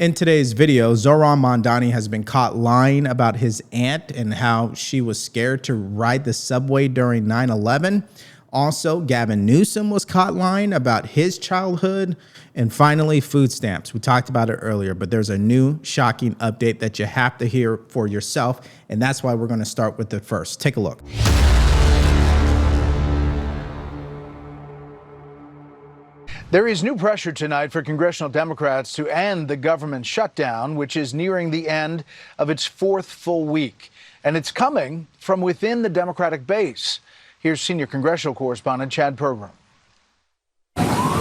In today's video, Zohran Mamdani has been caught lying about his aunt and how she was scared to ride the subway during 9/11. Also, Gavin Newsom was caught lying about his childhood. And finally, food stamps. We talked about it earlier, but there's a new shocking update that you have to hear for yourself. And that's why we're going to start with it first. Take a look. There is new pressure tonight for congressional Democrats to end the government shutdown, which is nearing the end of its fourth full week. And it's coming from within the Democratic base. Here's senior congressional correspondent Chad Pergram.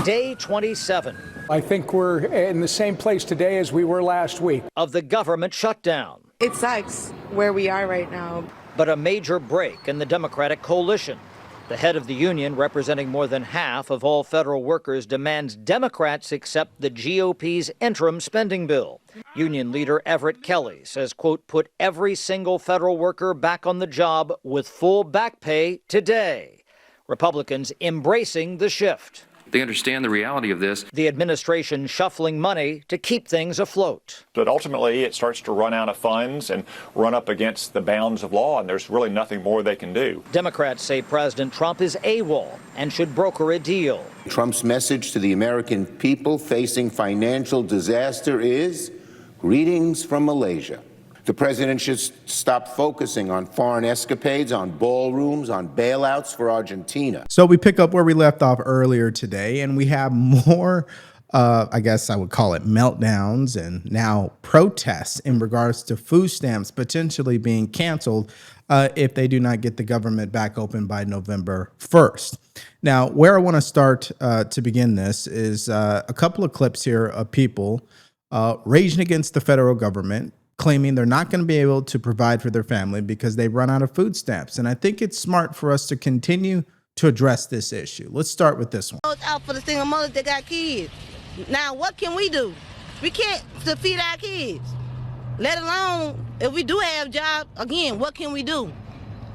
Day 27. I think we're in the same place today as we were last week. Of the government shutdown. It sucks where we are right now. But a major break in the Democratic coalition. The head of the union, representing more than half of all federal workers, demands Democrats accept the GOP's interim spending bill. Union leader Everett Kelly says, quote, put every single federal worker back on the job with full back pay today. Republicans embracing the shift. They understand the reality of this. The administration shuffling money to keep things afloat. But ultimately, it starts to run out of funds and run up against the bounds of law, and there's really nothing more they can do. Democrats say President Trump is AWOL and should broker a deal. Trump's message to the American people facing financial disaster is greetings from Malaysia. The president should stop focusing on foreign escapades, on ballrooms, on bailouts for Argentina. So we pick up where we left off earlier today, and we have more, I guess I would call it meltdowns and now protests in regards to food stamps potentially being canceled if they do not get the government back open by November 1st. Now, where I want to start to begin this is a couple of clips here of people raging against the federal government, claiming they're not going to be able to provide for their family because they've run out of food stamps. And I think it's smart for us to continue to address this issue. Let's start with this one. It's out for the single mothers that got kids. Now, what can we do? We can't feed our kids, let alone if we do have jobs. Again, what can we do?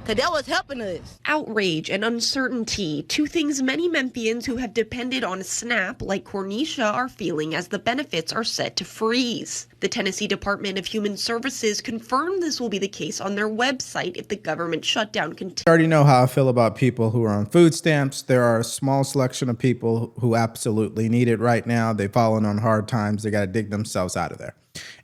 Because that was helping us. Outrage and uncertainty, two things many Memphians who have depended on SNAP, like Cornisha, are feeling as the benefits are set to freeze. The Tennessee Department of Human Services confirmed this will be the case on their website if the government shutdown continues. I already know how I feel about people who are on food stamps. There are a small selection of people who absolutely need it right now. They've fallen on hard times. They got to dig themselves out of there.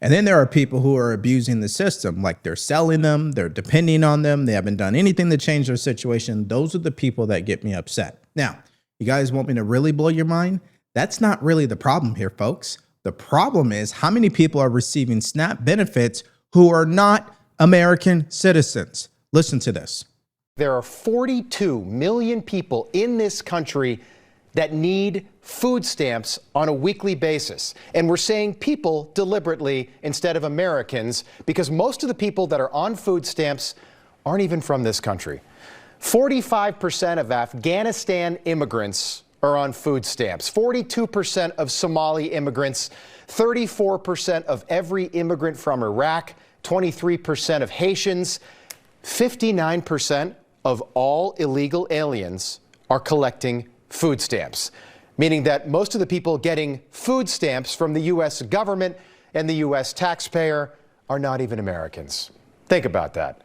And then there are people who are abusing the system, like they're selling them, they're depending on them, they haven't done anything to change their situation. Those are the people that get me upset. Now, you guys want me to really blow your mind? That's not really the problem here, folks. The problem is how many people are receiving SNAP benefits who are not American citizens. Listen to this. There are 42 million people in this country that need food stamps on a weekly basis. And we're saying people deliberately instead of Americans because most of the people that are on food stamps aren't even from this country. 45% of Afghanistan immigrants are on food stamps, 42% of Somali immigrants, 34% of every immigrant from Iraq, 23% of Haitians, 59% of all illegal aliens are collecting food stamps, meaning that most of the people getting food stamps from the U.S. government and the U.S. taxpayer are not even Americans. Think about that.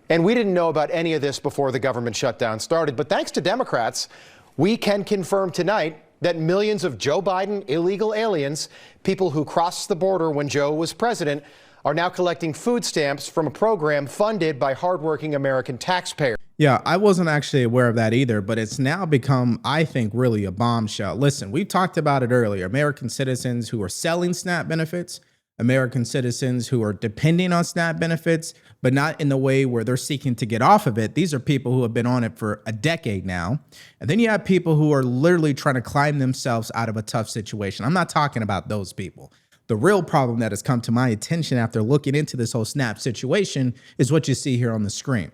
And we didn't know about any of this before the government shutdown started, but thanks to Democrats, we can confirm tonight that millions of Joe Biden illegal aliens, people who crossed the border when Joe was president, are now collecting food stamps from a program funded by hardworking American taxpayers. Yeah, I wasn't actually aware of that either, but it's now become, I think, really a bombshell. Listen, we talked about it earlier. American citizens who are selling SNAP benefits, American citizens who are depending on SNAP benefits, but not in the way where they're seeking to get off of it. These are people who have been on it for a decade now. And then you have people who are literally trying to climb themselves out of a tough situation. I'm not talking about those people. The real problem that has come to my attention after looking into this whole SNAP situation is what you see here on the screen.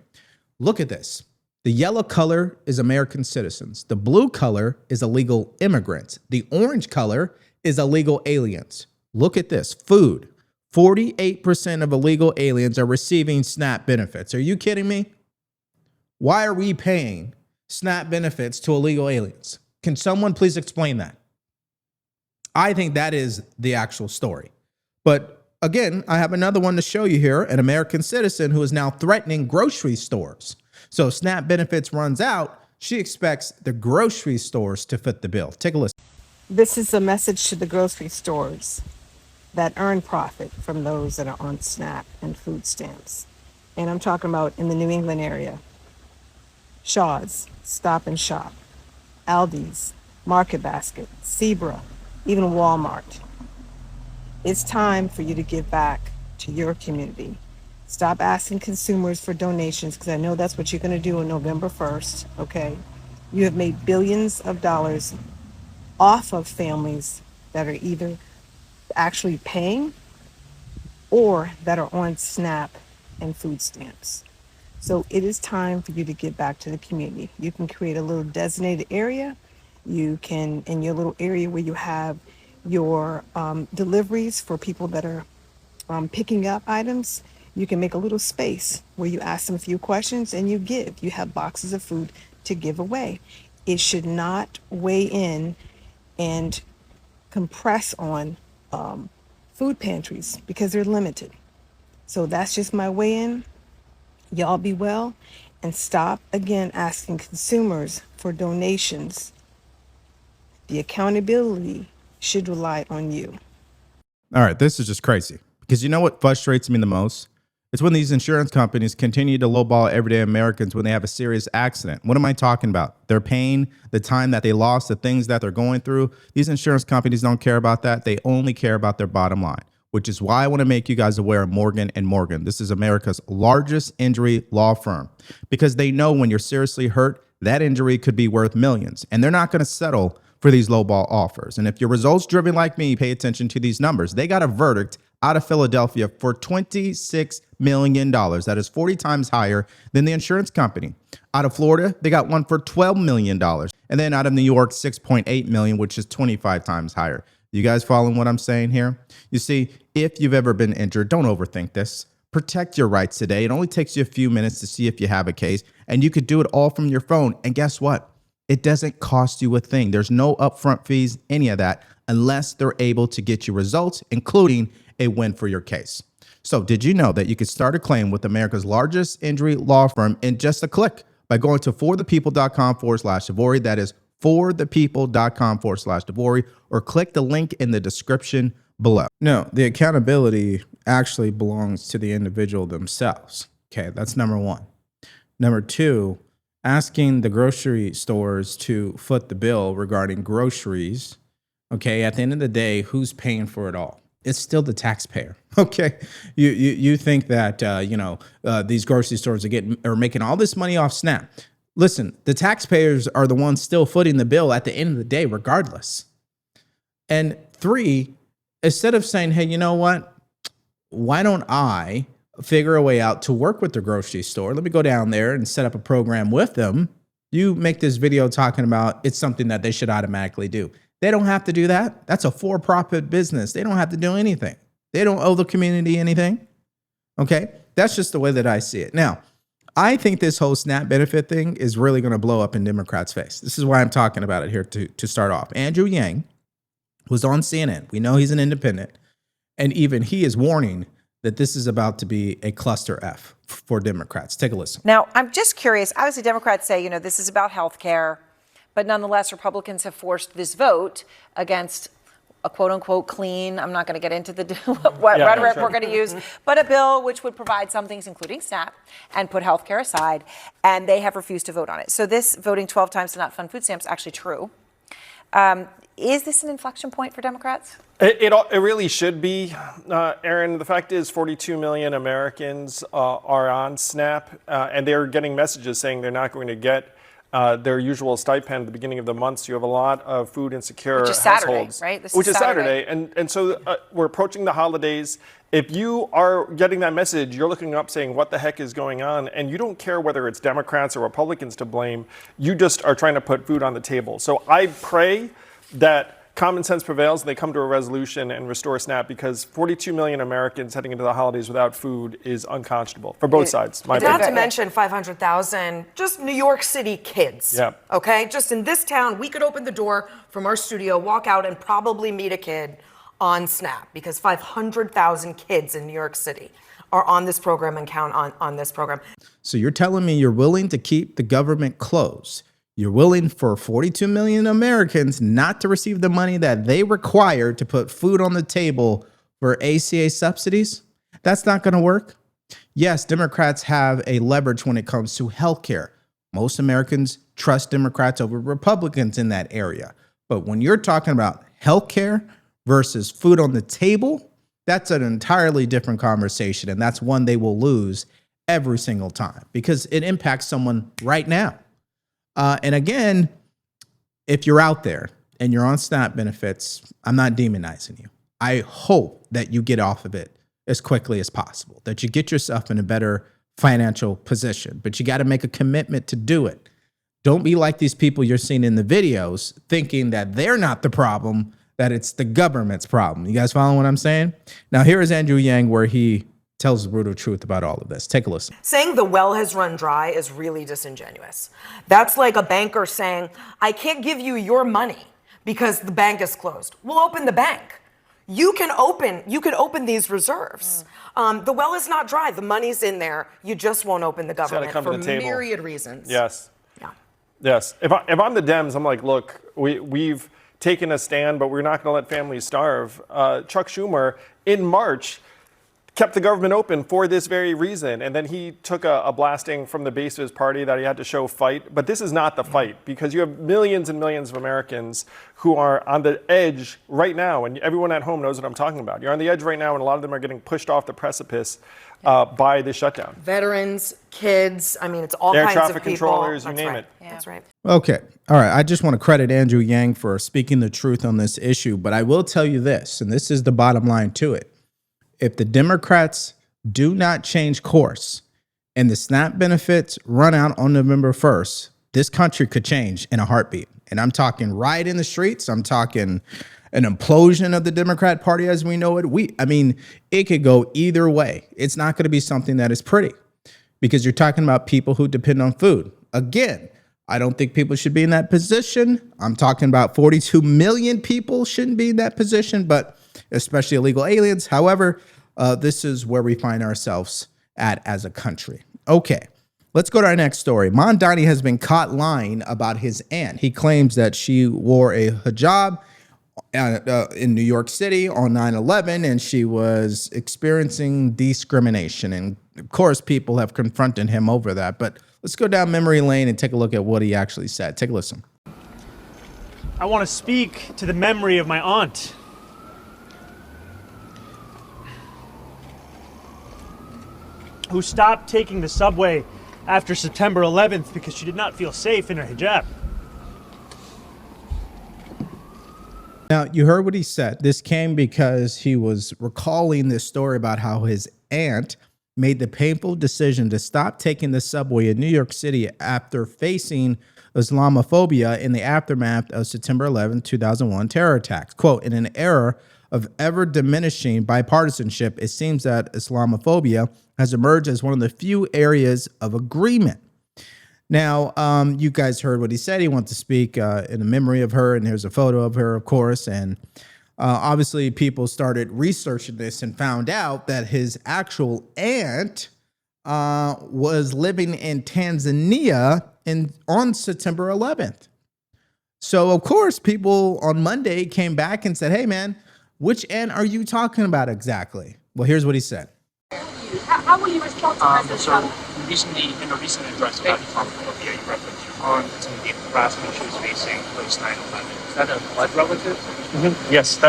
Look at this. The yellow color is American citizens. The blue color is illegal immigrants. The orange color is illegal aliens. Look at this. Food. 48% of illegal aliens are receiving SNAP benefits. Are you kidding me? Why are we paying SNAP benefits to illegal aliens? Can someone please explain that? I think that is the actual story. But again, I have another one to show you here, an American citizen who is now threatening grocery stores. So SNAP benefits runs out. She expects the grocery stores to foot the bill. Take a listen. This is a message to the grocery stores that earn profit from those that are on SNAP and food stamps. And I'm talking about in the New England area. Shaw's, Stop and Shop, Aldi's, Market Basket, Zebra, even Walmart. It's time for you to give back to your community. Stop asking consumers for donations, because I know that's what you're going to do on November 1st, okay? You have made billions of dollars off of families that are either actually paying or that are on SNAP and food stamps. So it is time for you to give back to the community. You can create a little designated area. You can, in your little area where you have your deliveries for people that are picking up items, you can make a little space where you ask them a few questions and you give. You have boxes of food to give away. It should not weigh in and compress on food pantries because they're limited. So that's just my weigh in. Y'all be well and stop again asking consumers for donations. The accountability should rely on you. All right, this is just crazy. Because you know what frustrates me the most? It's when these insurance companies continue to lowball everyday Americans when they have a serious accident. What am I talking about? Their pain, the time that they lost, the things that they're going through. These insurance companies don't care about that. They only care about their bottom line, which is why I want to make you guys aware of Morgan & Morgan. This is America's largest injury law firm, because they know when you're seriously hurt, that injury could be worth millions, and they're not going to settle for these lowball offers. And if you're results driven like me, pay attention to these numbers. They got a verdict out of Philadelphia for $26 million. That is 40 times higher than the insurance company. Out of Florida, they got one for $12 million. And then out of New York, $6.8 million, which is 25 times higher. You guys following what I'm saying here? You see, if you've ever been injured, don't overthink this. Protect your rights today. It only takes you a few minutes to see if you have a case, and you could do it all from your phone. And guess what? It doesn't cost you a thing. There's no upfront fees, any of that, unless they're able to get you results, including a win for your case. So did you know that you could start a claim with America's largest injury law firm in just a click by going to forthepeople.com/Devori? That is forthepeople.com/Devori, or click the link in the description below. No, the accountability actually belongs to the individual themselves. Okay, that's number one. Number two, asking the grocery stores to foot the bill regarding groceries. Okay, at the end of the day, who's paying for it all? It's still the taxpayer. Okay, you think that these grocery stores are making all this money off SNAP. Listen, the taxpayers are the ones still footing the bill at the end of the day, regardless. And three, instead of saying, hey, you know what? Why don't I figure a way out to work with the grocery store? Let me go down there and set up a program with them. You make this video talking about it's something that they should automatically do. They don't have to do that. That's a for-profit business. They don't have to do anything. They don't owe the community anything. Okay? That's just the way that I see it. Now, I think this whole SNAP benefit thing is really going to blow up in Democrats' face. This is why I'm talking about it here to start off. Andrew Yang was on CNN. We know he's an independent. And even he is warning that this is about to be a cluster F for Democrats. Take a listen. Now, I'm just curious. Obviously, Democrats say, this is about health care. But nonetheless, Republicans have forced this vote against a quote-unquote clean, I'm not going to get into the rhetoric we're going to use, but a bill which would provide some things, including SNAP, and put health care aside, and they have refused to vote on it. So this voting 12 times to not fund food stamps is actually true. Is this an inflection point for Democrats? It really should be, Aaron. The fact is 42 million Americans are on SNAP, and they're getting messages saying they're not going to get their usual stipend at the beginning of the month. So you have a lot of food insecure households. Saturday, right? Which is Saturday. And so we're approaching the holidays. If you are getting that message, you're looking up saying, what the heck is going on? And you don't care whether it's Democrats or Republicans to blame. You just are trying to put food on the table. So I pray that common sense prevails and they come to a resolution and restore SNAP, because 42 million Americans heading into the holidays without food is unconscionable for both sides. Not to mention 500,000 just New York City kids. Yeah. Okay, just in this town, we could open the door from our studio, walk out, and probably meet a kid on SNAP because 500,000 kids in New York City are on this program and count on this program. So you're telling me you're willing to keep the government closed. You're willing for 42 million Americans not to receive the money that they require to put food on the table for ACA subsidies? That's not going to work. Yes, Democrats have a leverage when it comes to healthcare. Most Americans trust Democrats over Republicans in that area. But when you're talking about healthcare versus food on the table, that's an entirely different conversation. And that's one they will lose every single time because it impacts someone right now. And again, if you're out there and you're on SNAP benefits, I'm not demonizing you. I hope that you get off of it as quickly as possible, that you get yourself in a better financial position, but you got to make a commitment to do it. Don't be like these people you're seeing in the videos thinking that they're not the problem, that it's the government's problem. You guys following what I'm saying? Now, here is Andrew Yang where he tells the brutal truth about all of this. Take a listen. Saying the well has run dry is really disingenuous. That's like a banker saying, I can't give you your money because the bank is closed. We'll open the bank. You can open these reserves. The well is not dry. The money's in there. You just won't open the government for myriad reasons. Yes. Yeah. Yes. If I'm the Dems, I'm like, look, we've taken a stand, but we're not going to let families starve. Chuck Schumer in March kept the government open for this very reason. And then he took a blasting from the base of his party that he had to show fight. But this is not the fight because you have millions and millions of Americans who are on the edge right now. And everyone at home knows what I'm talking about. You're on the edge right now, and a lot of them are getting pushed off the precipice by the shutdown. Veterans, kids, I mean, it's all Air kinds of traffic people. controllers, you That's name right. it. Yeah. That's right. Okay. All right. I just want to credit Andrew Yang for speaking the truth on this issue, but I will tell you this, and this is the bottom line to it. If the Democrats do not change course and the SNAP benefits run out on November 1st, this country could change in a heartbeat. And I'm talking riot in the streets. I'm talking an implosion of the Democrat Party as we know it. I mean, it could go either way. It's not going to be something that is pretty because you're talking about people who depend on food. Again, I don't think people should be in that position. I'm talking about 42 million people shouldn't be in that position, but especially illegal aliens. However, this is where we find ourselves at as a country. Okay, let's go to our next story. Mondani has been caught lying about his aunt. He claims that she wore a hijab in New York City on 9/11 and she was experiencing discrimination. And of course, people have confronted him over that. But let's go down memory lane and take a look at what he actually said. Take a listen. I want to speak to the memory of my aunt. Who stopped taking the subway after September 11th because she did not feel safe in her hijab. Now, you heard what he said. This came because he was recalling this story about how his aunt made the painful decision to stop taking the subway in New York City after facing Islamophobia in the aftermath of September 11, 2001 terror attacks. Quote, in an era of ever diminishing bipartisanship, it seems that Islamophobia has emerged as one of the few areas of agreement. Now, you guys heard what he said. He wanted to speak in the memory of her, and here's a photo of her, of course. And obviously, people started researching this and found out that his actual aunt was living in Tanzania on September 11th. So, of course, people on Monday came back and said, hey, man, which aunt are you talking about exactly? Well, here's what he said. How will you respond to President Trump? In a recent address about Islamophobia, you referenced your aunt and some of the harassment she was facing post 9/11. Is that a blood relative? Mm-hmm. Yes,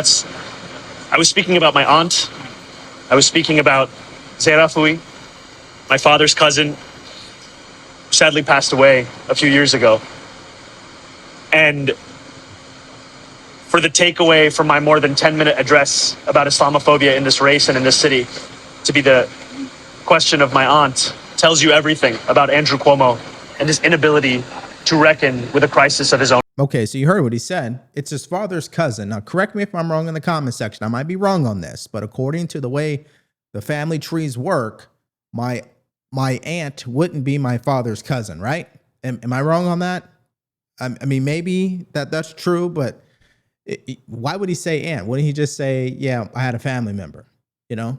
I was speaking about my aunt. I was speaking about Zerafui, my father's cousin, who sadly passed away a few years ago. And for the takeaway from my more than 10-minute address about Islamophobia in this race and in this city to be the question of my aunt tells you everything about Andrew Cuomo and his inability to reckon with a crisis of his own. Okay, so you heard what he said. It's his father's cousin. Now, correct me if I'm wrong in the comment section. I might be wrong on this, but according to the way the family trees work, my aunt wouldn't be my father's cousin, right? Am I wrong on that? I mean, maybe that's true, but Why would he say and? Wouldn't he just say, yeah, I had a family member, you know?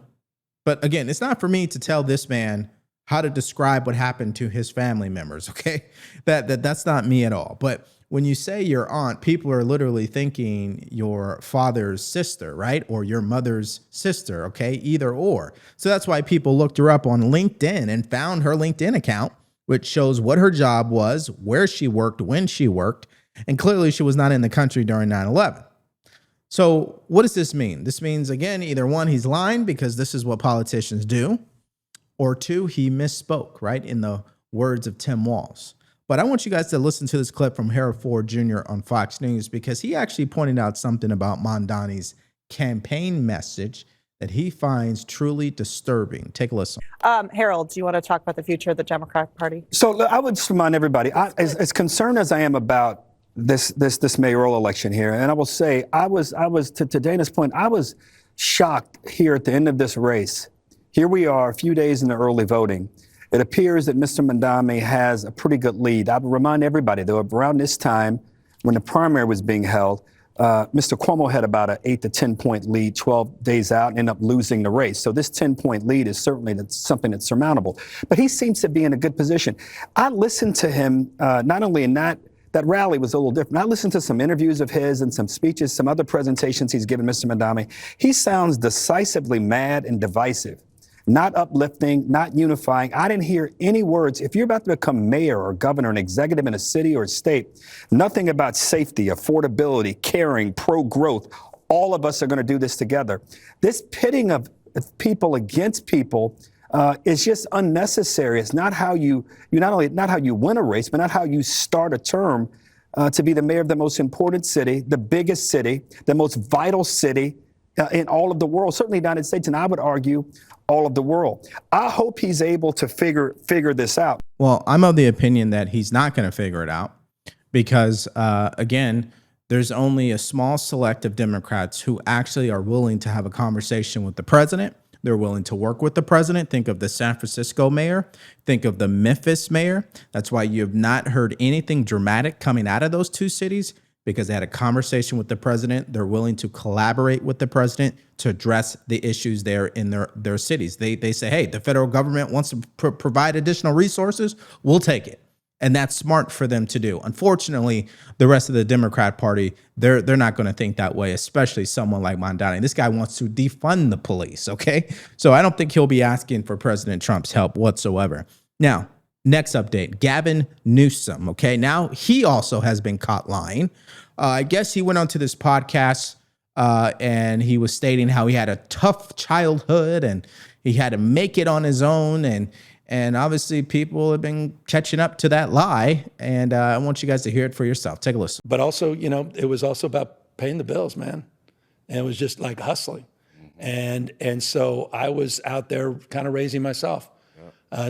But again, it's not for me to tell this man how to describe what happened to his family members, okay? That's not me at all. But when you say your aunt, people are literally thinking your father's sister, right? Or your mother's sister, okay? Either or. So that's why people looked her up on LinkedIn and found her LinkedIn account, which shows what her job was, where she worked, when she worked, and clearly she was not in the country during 9/11. So what does this mean? This means, again, either one, he's lying because this is what politicians do, or two, he misspoke, right? In the words of Tim Walz. But I want you guys to listen to this clip from Harold Ford Jr. on Fox News because he actually pointed out something about Mondani's campaign message that he finds truly disturbing. Take a listen. Harold, do you want to talk about the future of the Democratic Party? So I would just remind everybody, as concerned as I am about this mayoral election here, and I will say, I was to Dana's point, I was shocked here at the end of this race. Here we are, a few days in the early voting. It appears that Mr. Mondani has a pretty good lead. I would remind everybody, though, around this time, when the primary was being held, Mr. Cuomo had about an 8 to 10 point lead 12 days out and ended up losing the race. So this 10-point lead is certainly something that's surmountable. But he seems to be in a good position. I listened to him not only in that rally was a little different. I listened to some interviews of his and some speeches, some other presentations he's given Mr. Mondani. He sounds decisively mad and divisive. Not uplifting, not unifying. I didn't hear any words. If you're about to become mayor or governor, an executive in a city or a state, nothing about safety, affordability, caring, pro-growth. All of us are going to do this together. This pitting of people against people is just unnecessary. It's not how you not how you win a race, but not how you start a term to be the mayor of the most important city, the biggest city, the most vital city in all of the world, certainly the United States, and I would argue all of the world. I hope he's able to figure this out. Well, I'm of the opinion that he's not going to figure it out because, again, there's only a small select of Democrats who actually are willing to have a conversation with the president. They're willing to work with the president. Think of the San Francisco mayor. Think of the Memphis mayor. That's why you have not heard anything dramatic coming out of those two cities, because they had a conversation with the president. They're willing to collaborate with the president to address the issues there in their cities. They say, hey, the federal government wants to provide additional resources. We'll take it. And that's smart for them to do. Unfortunately, the rest of the Democrat Party, they're not going to think that way, especially someone like Mondani. This guy wants to defund the police, okay? So I don't think he'll be asking for President Trump's help whatsoever. Now, next update, Gavin Newsom, okay? Now, he also has been caught lying. I guess he went onto this podcast and he was stating how he had a tough childhood and he had to make it on his own. And obviously people have been catching up to that lie. And I want you guys to hear it for yourself. Take a listen. But also, you know, it was also about paying the bills, man. And it was just like hustling. And so I was out there kind of raising myself,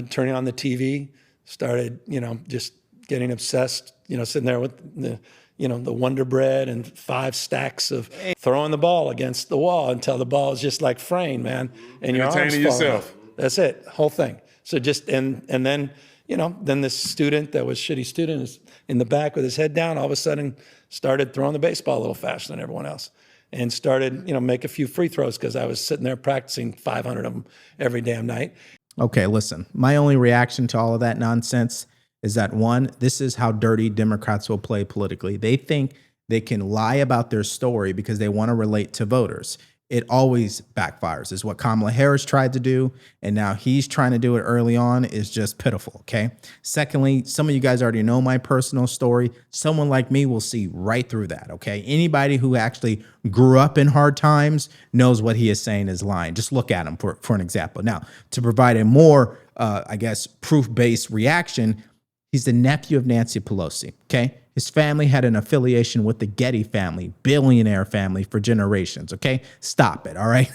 turning on the TV, started, you know, just getting obsessed, you know, sitting there with the Wonder Bread and 5 stacks of throwing the ball against the wall until the ball is just like framed, man. And your arms falling off. That's it, whole thing. So just, and then, you know, then this student that was shitty student is in the back with his head down, all of a sudden started throwing the baseball a little faster than everyone else and started, you know, make a few free throws because I was sitting there practicing 500 of them every damn night. Okay, listen, my only reaction to all of that nonsense is that, one, this is how dirty Democrats will play politically. They think they can lie about their story because they want to relate to voters. It always backfires. Is what Kamala Harris tried to do, and now he's trying to do it early on is just pitiful, okay? Secondly, some of you guys already know my personal story. Someone like me will see right through that, okay? Anybody who actually grew up in hard times knows what he is saying is lying. Just look at him for an example. Now, to provide a more, I guess, proof-based reaction, he's the nephew of Nancy Pelosi, okay? His family had an affiliation with the Getty family, billionaire family for generations, okay? Stop it, all right?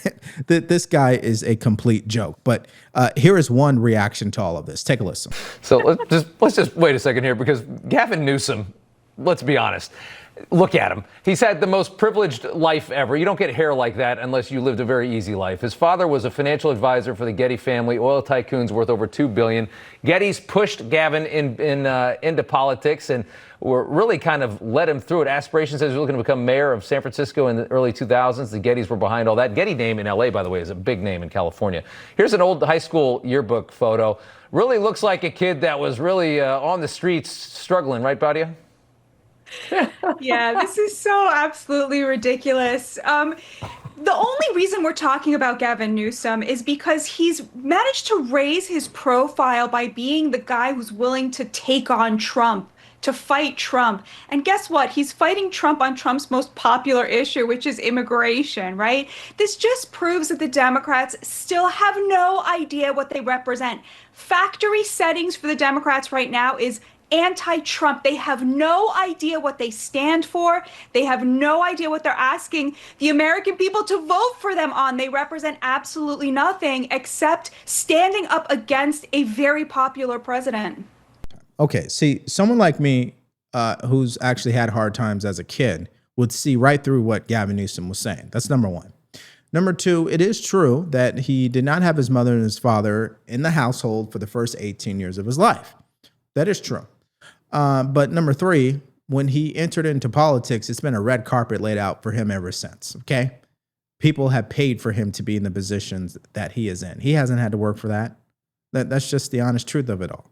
This guy is a complete joke. But here is one reaction to all of this. Take a listen. So let's just wait a second here, because Gavin Newsom, let's be honest, Look at him. He's had the most privileged life ever. You don't get hair like that unless you lived a very easy life. His father was a financial advisor for the Getty family, oil tycoons worth over $2 billion. Getty's pushed Gavin into politics and were really kind of led him through it. Aspirations says he was looking to become mayor of San Francisco in the early 2000s. The Gettys were behind all that. Getty name in L.A., by the way, is a big name in California. Here's an old high school yearbook photo. Really looks like a kid that was really on the streets struggling, right, Badia? Yeah, this is so absolutely ridiculous. The only reason we're talking about Gavin Newsom is because he's managed to raise his profile by being the guy who's willing to take on Trump, to fight Trump. And guess what? He's fighting Trump on Trump's most popular issue, which is immigration, right? This just proves that the Democrats still have no idea what they represent. Factory settings for the Democrats right now is anti-Trump. They have no idea what they stand for. They have no idea what they're asking the American people to vote for them on. They represent absolutely nothing except standing up against a very popular president. Okay, see, someone like me who's actually had hard times as a kid would see right through what Gavin Newsom was saying. That's number one. Number two, it is true that he did not have his mother and his father in the household for the first 18 years of his life. That is true. But number three, when he entered into politics, it's been a red carpet laid out for him ever since, okay? People have paid for him to be in the positions that he is in. He hasn't had to work for that. That's just the honest truth of it all.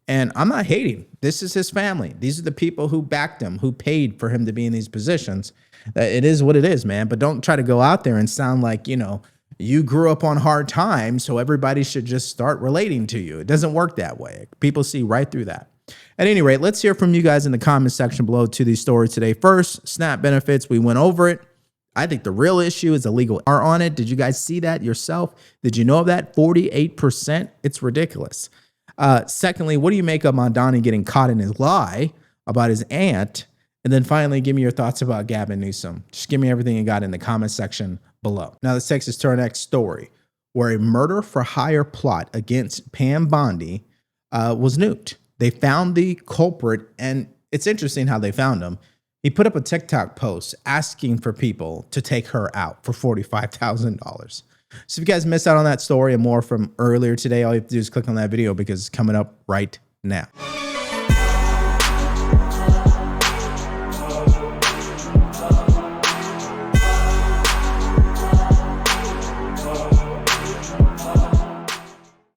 And I'm not hating. This is his family. These are the people who backed him, who paid for him to be in these positions. It is what it is, man. But don't try to go out there and sound like, you know, you grew up on hard times, so everybody should just start relating to you. It doesn't work that way. People see right through that. At any rate, let's hear from you guys in the comment section below to these stories today. First, SNAP benefits. We went over it. I think the real issue is illegal are on it. Did you guys see that yourself? Did you know of that? 48%. It's ridiculous. Secondly, what do you make of Mondani getting caught in his lie about his aunt? And then finally, give me your thoughts about Gavin Newsom. Just give me everything you got in the comment section below. Now, this takes us to our next story, where a murder for hire plot against Pam Bondi was nuked. They found the culprit, and it's interesting how they found him. He put up a TikTok post asking for people to take her out for $45,000. So if you guys missed out on that story and more from earlier today, all you have to do is click on that video because it's coming up right now.